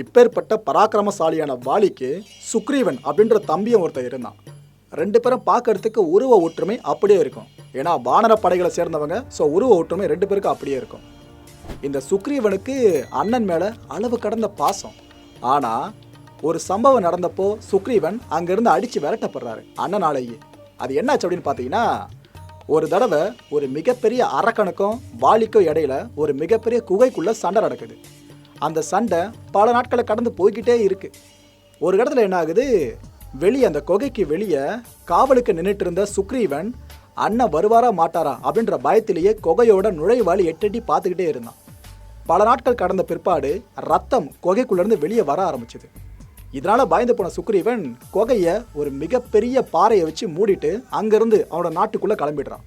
இப்பேற்பட்ட பராக்கிரமசாலியான வாலிக்கு சுக்ரீவன் அப்படின்ற தம்பியும் ஒருத்தர் இருந்தான். ரெண்டு பேரும் பார்க்கறதுக்கு உருவ ஒற்றுமை அப்படியே இருக்கும். ஏன்னா வானர படைகளை சேர்ந்தவங்க. ஸோ உருவ ஒற்றுமை ரெண்டு பேருக்கும் அப்படியே இருக்கும். இந்த சுக்ரீவனுக்கு அண்ணன் மேலே அளவு கடந்த பாசம். ஆனால் ஒரு சம்பவம் நடந்தப்போ சுக்ரீவன் அங்கேருந்து அடித்து விரட்டப்படுறாரு அண்ணனாலேயே. அது என்னாச்சு அப்படின்னு பார்த்தீங்கன்னா, ஒரு தடவை ஒரு மிகப்பெரிய அரக்கனுக்கும் வாலிக்கும் இடையில ஒரு மிகப்பெரிய குகைக்குள்ளே சண்டை நடக்குது. அந்த சண்டை பல நாட்களை கடந்து போய்கிட்டே இருக்கு. ஒரு இடத்துல என்ன ஆகுது, வெளியே அந்த குகைக்கு வெளியே காவலுக்கு நின்றுட்டு இருந்த சுக்ரீவன் அண்ணன் வருவாரா மாட்டாரா அப்படின்ற பயத்திலேயே குகையோட நுழைவாளி எட்டடி பார்த்துக்கிட்டே இருந்தான். பல நாட்கள் கடந்த பிற்பாடு ரத்தம் குகைக்குள்ளேருந்து வெளியே வர ஆரம்பிச்சுது. இதனால் பயந்து போன சுக்ரீவன் குகையை ஒரு மிகப்பெரிய பாறையை வச்சு மூடிட்டு அங்கேருந்து அவனோட நாட்டுக்குள்ளே கிளம்பிடுறான்.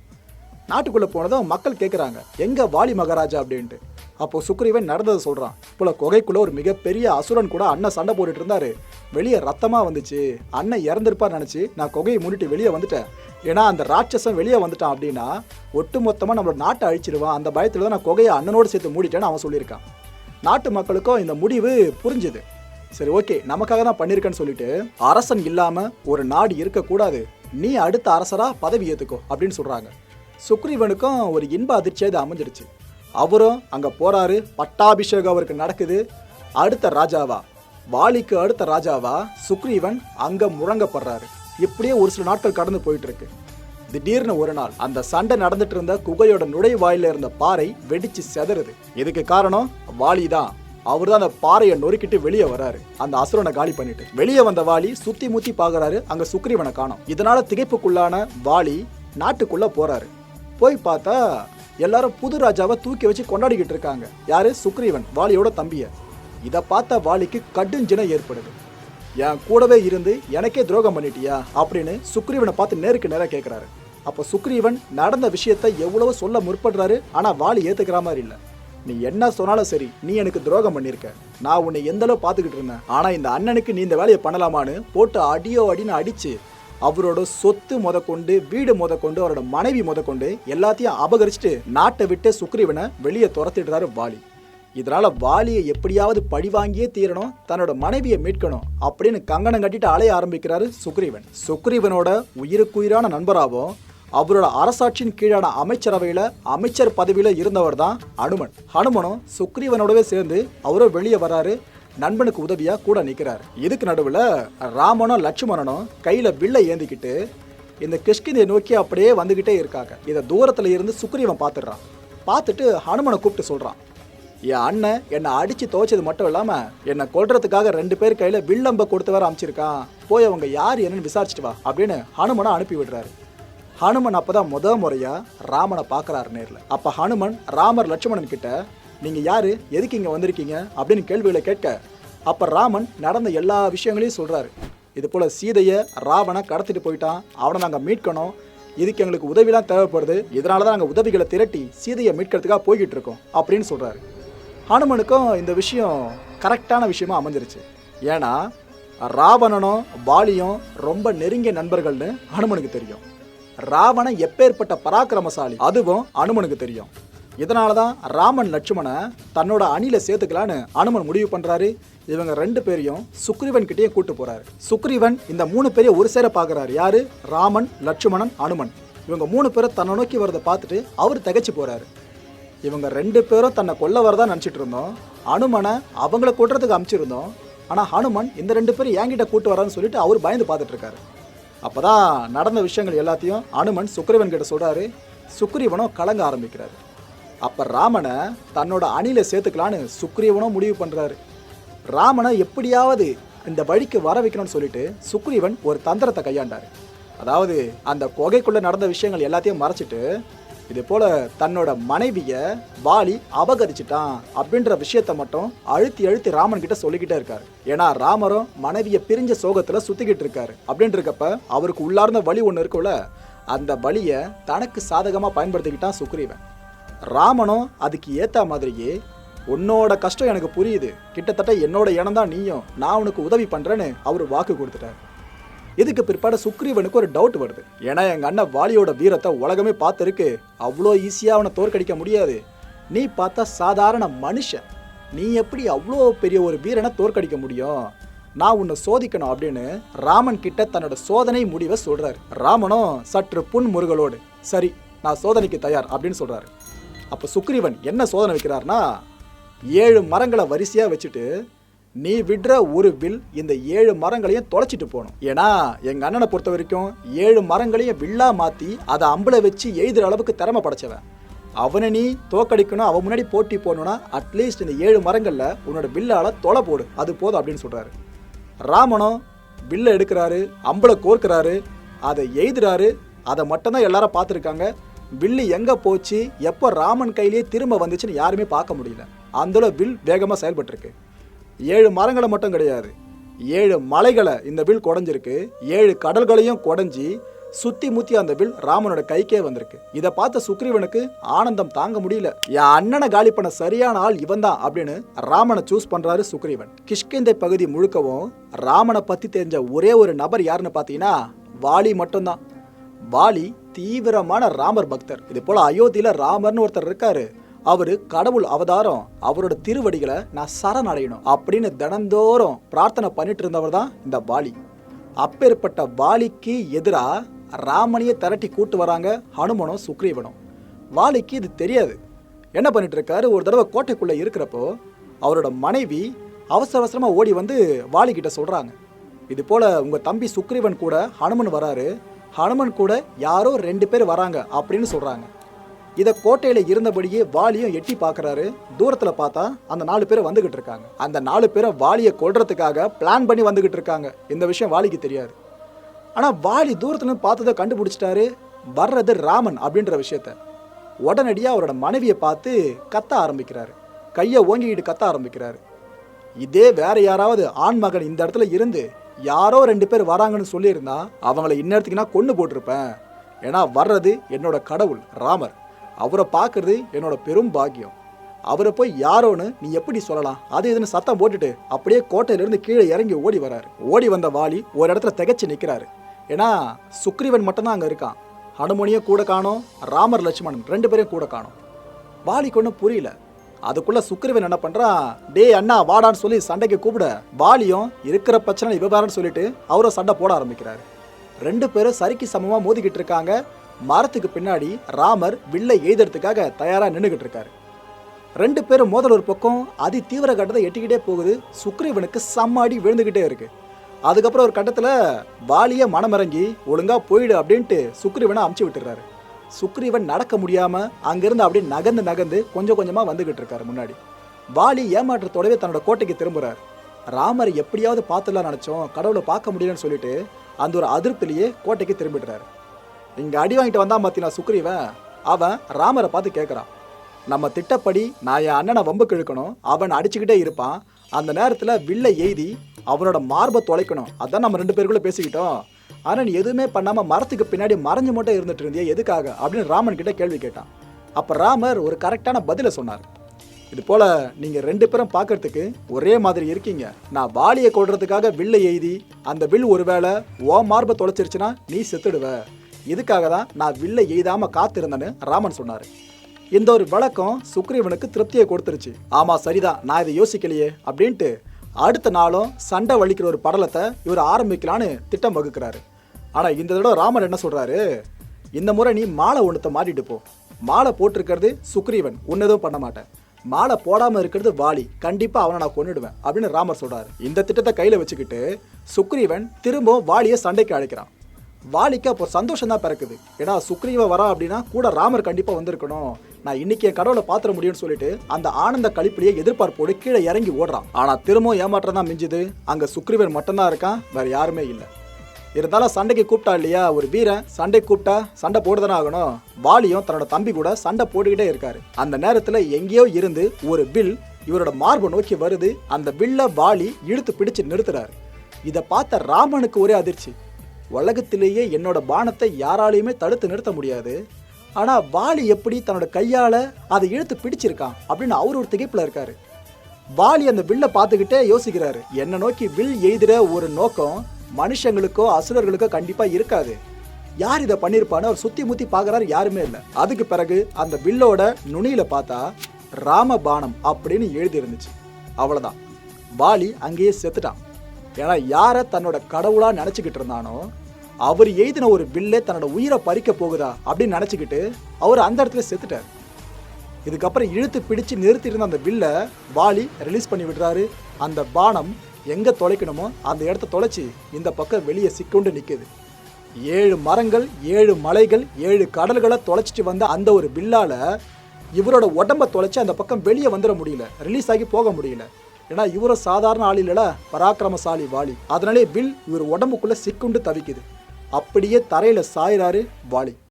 நாட்டுக்குள்ளே போனதும் மக்கள் கேட்குறாங்க, எங்கே வாலி மகாராஜா அப்படின்ட்டு. அப்போது சுக்ரீவன் நடந்ததை சொல்கிறான். இப்போ குகைக்குள்ளே ஒரு மிகப்பெரிய அசுரன் கூட அண்ணன் சண்டை போட்டுட்டு இருந்தார். வெளியே ரத்தமாக வந்துச்சு. அண்ணன் இறந்துருப்பார் நினச்சி நான் குகையை மூடிட்டு வெளியே வந்துட்டேன். ஏன்னா அந்த ராட்சசன் வெளியே வந்துட்டான் அப்படின்னா ஒட்டு மொத்தமாக நம்மளோட நாட்டை அழிச்சிடுவான். அந்த பயத்தில் தான் நான் குகையை அண்ணனோடு சேர்த்து மூடிட்டேன்னு அவன் சொல்லியிருக்கான். நாட்டு மக்களுக்கும் இந்த முடிவு புரிஞ்சுது. சரி, ஓகே, நமக்காக தான் பண்ணியிருக்கேன்னு சொல்லிட்டு, அரசன் இல்லாமல் ஒரு நாடு இருக்கக்கூடாது, நீ அடுத்த அரசராக பதவி ஏற்றுக்கோ அப்படின்னு சொல்கிறாங்க. சுக்ரீவனுக்கும் ஒரு இன்ப அதிர்ச்சியாக இது அமைஞ்சிடுச்சு. அவரும் அங்கே போகிறாரு. பட்டாபிஷேகம் அவருக்கு நடக்குது. அடுத்த ராஜாவா, வாலிக்கு அடுத்த ராஜாவா சுக்ரீவன் அங்கே முழங்கப்படுறாரு. இப்படியே ஒரு சில நாட்கள் கடந்து போயிட்டு இருக்கு. திடீர்னு ஒரு நாள் அந்த சண்டை நடந்துட்டு இருந்த குகையோட நுழைவாயில இருந்த பாறை வெடிச்சு செதறுது. இதுக்கு காரணம் வாலி தான். அவர் தான் அந்த பாறையை நொறுக்கிட்டு வெளியே வராரு, அந்த அசுரனை காலி பண்ணிட்டு. வெளியே வந்த வாலி சுத்தி முத்தி பாக்குறாரு, அங்க சுக்ரீவனை காணோம். இதனால திகைப்புக்குள்ளான வாலி நாட்டுக்குள்ள போறாரு. போய் பார்த்தா எல்லாரும் புது ராஜாவை தூக்கி வச்சு கொண்டாடிக்கிட்டு இருக்காங்க. யாரு? சுக்ரீவன், வாலியோட தம்பிய. இதை பார்த்த வாலிக்கு கடுஞ்சினம் ஏற்படுது. என் கூடவே இருந்து எனக்கே துரோகம் பண்ணிட்டியா அப்படின்னு சுக்ரீவனை பார்த்து நேருக்கு நேராக கேட்குறாரு. அப்போ சுக்ரீவன் நடந்த விஷயத்தை எவ்வளவோ சொல்ல முற்படுறாரு. ஆனால் வாலி ஏற்றுக்கிற மாதிரி இல்லை. நீ என்ன சொன்னாலும் சரி, நீ எனக்கு துரோகம் பண்ணியிருக்க. நான் உன்னை எந்த அளவு பார்த்துக்கிட்டு இருந்தேன். ஆனால் இந்த அண்ணனுக்கு நீ இந்த வேலையை பண்ணலாமான்னு போட்டு அடியோ அடின்னு அடிச்சு அவரோட சொத்து முதற்கொண்டு, வீடு முதற்கொண்டு, அவரோட மனைவி முதற்கொண்டு எல்லாத்தையும் அபகரிச்சுட்டு நாட்டை விட்டு சுக்ரீவனை வெளியே துரத்திடுறாரு வாலி. இதனால வாலியை எப்படியாவது பழி வாங்கியே தீரணும், தன்னோட மனைவியை மீட்கணும் அப்படின்னு கங்கணம் கட்டிட்டு அலைய ஆரம்பிக்கிறாரு சுக்ரீவன். சுக்ரீவனோட உயிருக்குயிரான நண்பராகவும் அவரோட அரசாட்சியின் கீழான அமைச்சரவையில அமைச்சர் பதவியில இருந்தவர் தான் ஹனுமன். ஹனுமனும் சுக்ரீவனோடவே சேர்ந்து அவரும் வெளியே வராரு. நண்பனுக்கு உதவியா கூட நிற்கிறாரு. இதுக்கு நடுவில் ராமனும் லட்சுமணனும் கையில வில்லை ஏந்திக்கிட்டு இந்த கிஷ்கிந்தியை நோக்கி அப்படியே வந்துகிட்டே இருக்காங்க. இதை தூரத்துல இருந்து சுக்ரீவன் பார்த்துடுறான். பார்த்துட்டு ஹனுமனை கூப்பிட்டு சொல்றான், என் அண்ணன் என்னை அடிச்சு துவைச்சது மட்டும் இல்லாம என்னை கொல்றதுக்காக 2 பேர் கையில வில்லம்ப கொடுத்து வேற அமைச்சிருக்கான். போய் அவங்க யார் என்னன்னு விசாரிச்சுட்டு வா அப்படின்னு ஹனுமனை அனுப்பி விடுறாரு. ஹனுமன் அப்பதான் முறையா ராமனை பார்க்கறாரு நேரில். அப்ப ஹனுமன் ராமர் லட்சுமணன் கிட்ட, நீங்க யாரு, எதுக்கு இங்க வந்திருக்கீங்க அப்படின்னு கேள்விகளை கேட்க, அப்ப ராமன் நடந்த எல்லா விஷயங்களையும் சொல்றாரு. இது போல சீதையை ராவண கடத்திட்டு போயிட்டான், அவனை நாங்கள் மீட்கணும், இதுக்கு எங்களுக்கு உதவிலாம் தேவைப்படுது, இதனால தான் நாங்கள் உதவிகளை திரட்டி சீதையை மீட்கிறதுக்காக போய்கிட்டு இருக்கோம் அப்படின்னு சொல்றாரு. ஹனுமனுக்கும் இந்த விஷயம் கரெக்டான விஷயமா அமைஞ்சிருச்சு. ஏன்னா ராவணனும் வாலியும் ரொம்ப நெருங்கிய நண்பர்கள்னு ஹனுமனுக்கு தெரியும். ராவணன் எப்பேற்பட்ட பராக்கிரமசாலி அதுவும் ஹனுமனுக்கு தெரியும். இதனால தான் ராமன் லட்சுமணனை தன்னோட அணியில சேர்த்துக்கலான்னு ஹனுமன் முடிவு பண்றாரு. இவங்க 2 பேரையும் சுக்ரீவன் கிட்டேயும் கூட்டு போறாரு. சுக்ரீவன் இந்த 3 பேரையும் ஒரு சேர பாக்குறாரு. யாரு? ராமன், லட்சுமணன், ஹனுமன். இவங்க 3 பேரும் தன்னை நோக்கி வரதை பார்த்துட்டு அவர் திகைச்சு போறாரு. இவங்க 2 பேரும் தன்னை கொல்ல வரதான் நினைச்சிட்டு இருந்தோம். ஹனுமனை அவங்கள கூட்டுறதுக்கு அமைச்சிருந்தோம். ஆனா ஹனுமன் இந்த 2 பேரும் என்கிட்ட கூட்டு வரான்னு சொல்லிட்டு அவர் பயந்து பார்த்துட்டு இருக்காரு. அப்பதான் நடந்த விஷயங்கள் எல்லாத்தையும் ஹனுமன் சுக்ரீவன் கிட்ட சொல்றாரு. சுக்ரீவனும் கலங்க ஆரம்பிக்கிறாரு. அப்ப ராமனை தன்னோட அணியில சேர்த்துக்கலான்னு சுக்ரீவனும் முடிவு பண்றாரு. ராமனை எப்படியாவது இந்த வழிக்கு வர வைக்கணும்னு சொல்லிட்டு சுக்ரீவன் ஒரு தந்திரத்தை கையாண்டாரு. அதாவது அந்த குகைக்குள்ள நடந்த விஷயங்கள் எல்லாத்தையும் மறைச்சிட்டு, இதே போல தன்னோட மனைவிய வாலி அபகரிச்சிட்டான் அப்படின்ற விஷயத்த மட்டும் அழுத்தி ராமன் கிட்ட சொல்லிக்கிட்டே இருக்காரு. ஏன்னா ராமரும் மனைவியை பிரிஞ்ச சோகத்துல சுத்திக்கிட்டு இருக்காரு. அப்படின்னு இருக்கப்ப அவருக்கு உள்ளார்ந்த வலி ஒன்று இருக்குல்ல, அந்த வலியை தனக்கு சாதகமா பயன்படுத்திக்கிட்டான் சுக்ரீவன். ராமனும் அதுக்கு ஏத்த மாதிரியே, உன்னோட கஷ்டம் எனக்கு புரியுது, கிட்டத்தட்ட என்னோட இனம் தான் நீயும், நான் உனக்கு உதவி பண்றேன்னு அவர் வாக்கு கொடுத்துட்டார். இதுக்கு பிற்பாடு சுக்ரீவனுக்கு ஒரு டவுட் வருது. ஏன்னா எங்கள் அண்ணன் வாலியோட வீரத்தை உலகமே பார்த்துருக்கு, அவ்வளோ ஈஸியாக அவனை தோற்கடிக்க முடியாது. நீ பார்த்தா சாதாரண மனுஷன், நீ எப்படி அவ்வளோ பெரிய ஒரு வீரனை தோற்கடிக்க முடியும், நான் உன்னை சோதிக்கணும் அப்படின்னு ராமன் கிட்ட தன்னோட சோதனை முடிவை சொல்றாரு. ராமனும் சற்று புன்முறுகலோடு சரி நான் சோதனைக்கு தயார் அப்படின்னு சொல்றாரு. அப்போ சுக்ரீவன் என்ன சோதனை வைக்கிறார்னா, 7 மரங்களை வரிசையாக வச்சுட்டு நீ விடுற ஒரு வில் இந்த 7 மரங்களையும் தொலைச்சிட்டு போகணும். ஏன்னா எங்கள் அண்ணனை பொறுத்த வரைக்கும் 7 மரங்களையும் வில்லா மாற்றி அதை அம்பளை வச்சு எய்துற அளவுக்கு திறமை படைச்சவன். அவனை நீ தோக்கடிக்கணும், அவன் முன்னாடி போட்டி போடணும்னா அட்லீஸ்ட் இந்த 7 மரங்களில் உன்னோட வில்லால் தொலை போடு, அது போதும் அப்படின்னு சொல்கிறாரு. ராமனும் வில்லை எடுக்கிறாரு, அம்பளை கோர்க்கிறாரு, அதை எய்துறாரு. அதை மட்டும்தான் எல்லாரும் பார்த்துருக்காங்க. வில்லு எங்கே போச்சு, எப்போ ராமன் கையிலேயே திரும்ப வந்துச்சுன்னு யாருமே பார்க்க முடியல. அந்தளவு வில் வேகமாக செயல்பட்டுருக்கு. 7 மரங்களை மட்டும் கிடையாது, 7 மலைகளை இந்த வில் குடஞ்சிருக்கு. 7 கடல்களையும் குடஞ்சி சுத்தி முத்தி அந்த வில் ராமனோட கைக்கே வந்திருக்கு. இதை பார்த்த சுக்ரீவனுக்கு ஆனந்தம் தாங்க முடியல. என் அண்ணனை காலி பண்ண சரியான ஆள் இவன் தான் அப்படின்னு ராமனை சூஸ் பண்றாரு சுக்ரீவன். கிஷ்கிந்தை பகுதி முழுக்கவும் ராமனை பத்தி தெரிஞ்ச ஒரே ஒரு நபர் யாருன்னு பார்த்தீங்கன்னா வாலி மட்டும்தான். வாலி தீவிரமான ராமர் பக்தர். இது போல அயோத்தியில ராமர்னு ஒருத்தர் இருக்காரு. அவரு கடவுள் அவதாரம், அவரோட திருவடிகளை நான் சரணடையணும் அப்படின்னு தினந்தோறும் பிரார்த்தனை பண்ணிட்டு இருந்தவர் தான் இந்த வாலி. அப்பேற்பட்ட வாலிக்கு எதிராக ராமனையே திரட்டி கூட்டு வராங்க ஹனுமனும் சுக்ரீவனும். வாலிக்கு இது தெரியாது. என்ன பண்ணிட்டு இருக்காரு, ஒரு தடவை கோட்டைக்குள்ள இருக்கிறப்போ அவரோட மனைவி அவசர அவசரமா ஓடி வந்து வாலி கிட்ட சொல்றாங்க, இது போல உங்க தம்பி சுக்ரீவன் கூட ஹனுமன் வராரு, ஹனுமன் கூட யாரோ 2 பேர் வராங்க அப்படின்னு சொல்றாங்க. இதை கோட்டையில இருந்தபடியே வாலியும் எட்டி பார்க்கறாரு. தூரத்துல பார்த்தா அந்த 4 பேர் வந்துகிட்டு இருக்காங்க. அந்த 4 பேரை வாலியை கொல்றதுக்காக பிளான் பண்ணி வந்துகிட்டு இருக்காங்க. இந்த விஷயம் வாலிக்கு தெரியாது. ஆனா வாலி தூரத்துல பார்த்ததை கண்டுபிடிச்சிட்டாரு, வர்றது ராமன் அப்படின்ற விஷயத்த. உடனடியாக அவரோட மனைவியை பார்த்து கத்த ஆரம்பிக்கிறாரு, கையை ஓங்கிக்கிட்டு கத்த ஆரம்பிக்கிறாரு. இதே வேற யாராவது ஆண் மகன் இந்த இடத்துல இருந்து யாரோ 2 பேர் வராங்கன்னு சொல்லியிருந்தா அவங்கள இந்நேரத்துக்கு நான் கொண்டு போட்டிருப்பேன். ஏன்னா வர்றது என்னோட கடவுள் ராமர், அவரை பார்க்கறது என்னோட பெரும் பாக்கியம். அவரை போய் யாரோன்னு நீ எப்படி சொல்லலாம், அது இதுன்னு சத்தம் போட்டுட்டு அப்படியே கோட்டையிலிருந்து கீழே இறங்கி ஓடி வராரு. ஓடி வந்த வாலி ஒரு இடத்துல திகைச்சு நிற்கிறாரு. ஏன்னா சுக்ரீவன் மட்டும்தான் அங்கே இருக்கான். ஹனுமனியும் கூட காணோம், ராமர் லட்சுமணன் 2 பேரையும் கூட காணோம். வாலிக்கு ஒன்றும் புரியல. அதுக்குள்ள சுக்ரீவன் என்ன பண்றான், டே அண்ணா வாடான்னு சொல்லி சண்டைக்கு கூப்பிட வாலியும் இருக்கிற பிரச்சனை விவகாரம்னு சொல்லிட்டு அவரும் சண்டை போட ஆரம்பிக்கிறாரு. 2 பேரும் சரிக்கு சமமா மோதிக்கிட்டு இருக்காங்க. மரத்துக்கு பின்னாடி ராமர் வில்லை எய்தறதுக்காக தயாரா நின்றுகிட்டு இருக்காரு. 2 பேரும் மோதல் ஒரு பக்கம் அதி தீவிர கட்டத்தை எட்டிக்கிட்டே போகுது. சுக்ரீவனுக்கு சம்மாடி விழுந்துகிட்டே இருக்கு. அதுக்கப்புறம் ஒரு கட்டத்தில் வாலியை மனமிறங்கி ஒழுங்கா போயிடு அப்படின்ட்டு சுக்ரீவனை அமுச்சு விட்டுறாரு. சுக்ரீவன் நடக்க முடியாம அங்கிருந்து அப்படியே நகர்ந்து கொஞ்சம் கொஞ்சமா வந்துகிட்டு இருக்காரு முன்னாடி. வாலி ஏமாற்றத்தோடவே தன்னோட கோட்டைக்கு திரும்புறாரு. ராமரை எப்படியாவது பார்த்துலாம் நினைச்சோம், கடவுளை பார்க்க முடியலன்னு சொல்லிட்டு அந்த ஒரு அதிருப்திலேயே கோட்டைக்கு திரும்பிடுறாரு. இங்க அடி வாங்கிட்டு வந்தான் பார்த்தீங்கன்னா சுக்ரீவன், அவன் ராமரை பார்த்து கேட்குறான், நம்ம திட்டப்படி நான் என் அண்ணனை வம்புக்கு இழுக்கணும், அவன் அடிச்சுக்கிட்டே இருப்பான், அந்த நேரத்தில் வில்லை எய்தி அவனோட மார்பை தொலைக்கணும், அதான் நம்ம 2 பேருக்குள்ள பேசிக்கிட்டோம். ஆனால் நீ எதுவுமே பண்ணாமல் மரத்துக்கு பின்னாடி மறைஞ்சு மட்டும் இருந்துட்டு இருந்தியா, எதுக்காக அப்படின்னு ராமன் கிட்ட கேள்வி கேட்டான். அப்போ ராமர் ஒரு கரெக்டான பதிலை சொன்னார். இது போல் நீங்கள் 2 பேரும் பார்க்கறதுக்கு ஒரே மாதிரி இருக்கீங்க. நான் வாலியை கொள்றதுக்காக வில்லை எய்தி அந்த வில் ஒருவேளை ஓ மார்பை தொலைச்சிருச்சுன்னா நீ செத்துடுவ, இதுக்காக தான் நான் வில்லை எய்தாமல் காத்திருந்தேன்னு ராமன் சொன்னார். இந்த ஒரு விளக்கம் சுக்ரீவனுக்கு திருப்தியை கொடுத்துருச்சு. ஆமாம் சரிதான், நான் இதை யோசிக்கலையே அப்படின்ட்டு அடுத்த நாளும் சண்டை வலிக்கிற ஒரு படலத்தை இவர் ஆரம்பிக்கலான்னு திட்டம் வகுக்கிறாரு. ஆனால் இந்த தடவை ராமர் என்ன சொல்கிறாரு, இந்த முறை நீ மாலை ஒன்றத்தை மாட்டிட்டு போ. மாலை போட்டிருக்கிறது சுக்ரீவன், உன்னதும் பண்ண மாட்டேன். மாலை போடாமல் இருக்கிறது வாலி, கண்டிப்பாக அவனை நான் கொன்னுடுவேன் அப்படின்னு ராமர் சொல்கிறாரு. இந்த திட்டத்தை கையில் வச்சுக்கிட்டு சுக்ரீவன் திரும்பவும் வாலியை சண்டைக்கு அழைக்கிறான். வாலிக்கு அப்போ சந்தோஷம் தான் பிறக்குது. ஏன்னா சுக்ரீவன் வரா அப்படின்னா கூட ராமர் கண்டிப்பாக வந்திருக்கணும், நான் இன்னைக்கு என் கடவுளை பாத்திர முடியும்னு சொல்லிட்டு அந்த ஆனந்த கழிப்பிலேயே எதிர்பார்ப்போடு கீழே இறங்கி ஓடுறான். ஆனால் திரும்பவும் ஏமாற்றம் தான் மிஞ்சுது. அங்கே சுக்ரீவன் மட்டும்தான் இருக்கான், வேற யாருமே இல்லை. இருந்தாலும் சண்டைக்கு கூப்பிட்டா இல்லையா, ஒரு வீரன் சண்டை கூப்பிட்டா சண்டை போடுதானே ஆகணும். வாலியும் தன்னோட தம்பி கூட சண்டை போட்டுக்கிட்டே இருக்காரு. அந்த நேரத்தில் எங்கேயோ இருந்து ஒரு வில் இவரோட மார்பை நோக்கி வருது. அந்த வில்ல வாலி இழுத்து பிடிச்சு நிறுத்துறாரு. இதை பார்த்த ராமனுக்கு ஒரே அதிர்ச்சி. உலகத்திலேயே என்னோட பானத்தை யாராலையுமே தடுத்து நிறுத்த முடியாது, ஆனால் வாலி எப்படி தன்னோட கையால் அதை இழுத்து பிடிச்சிருக்கான் அப்படின்னு அவர் ஒரு திகைப்பில் இருக்காரு. வாலி அந்த வில்லை பார்த்துக்கிட்டே யோசிக்கிறாரு, என்னை நோக்கி வில் எய்துற ஒரு நோக்கம் மனுஷங்களுக்கோ அசுரர்களுக்கோ கண்டிப்பாக இருக்காது, யார் இதை பண்ணியிருப்பான்னு அவர் சுற்றி முற்றி பார்க்குறாரு, யாருமே இல்லை. அதுக்கு பிறகு அந்த வில்லோட நுனியில் பார்த்தா ராமபாணம் அப்படின்னு எழுதி இருந்துச்சு. அவ்வளோதான், வாலி அங்கேயே செத்துட்டான். ஏன்னா யாரை தன்னோட கடவுளா நினச்சிக்கிட்டு இருந்தானோ அவர் எழுதின ஒரு வில்லே தன்னோட உயிரை பறிக்க போகுதா அப்படின்னு நினச்சிக்கிட்டு அவர் அந்த இடத்துல செத்துட்டார். இதுக்கப்புறம் இழுத்து பிடிச்சு நிறுத்திட்டு அந்த வில்லை வாலி ரிலீஸ் பண்ணி விடுறாரு. அந்த பானம் எங்கே தொலைக்கணுமோ அந்த இடத்த தொலைச்சி இந்த பக்கம் வெளியே சிக்கொண்டு நிற்குது. 7 மரங்கள், 7 மலைகள், 7 கடல்களை தொலைச்சிட்டு வந்த அந்த ஒரு வில்லால இவரோட உடம்ப தொலைச்சி அந்த பக்கம் வெளியே வந்துட முடியல, ரிலீஸ் ஆகி போக முடியல. ஏன்னா இவரும் சாதாரண ஆள் இல்லைல, பராக்கிரமசாலி வாலி. அதனாலே வில் இவர் உடம்புக்குள்ள சிக்குண்டு தவிக்குது. அப்படியே தரையில சாயிறாரு வாலி.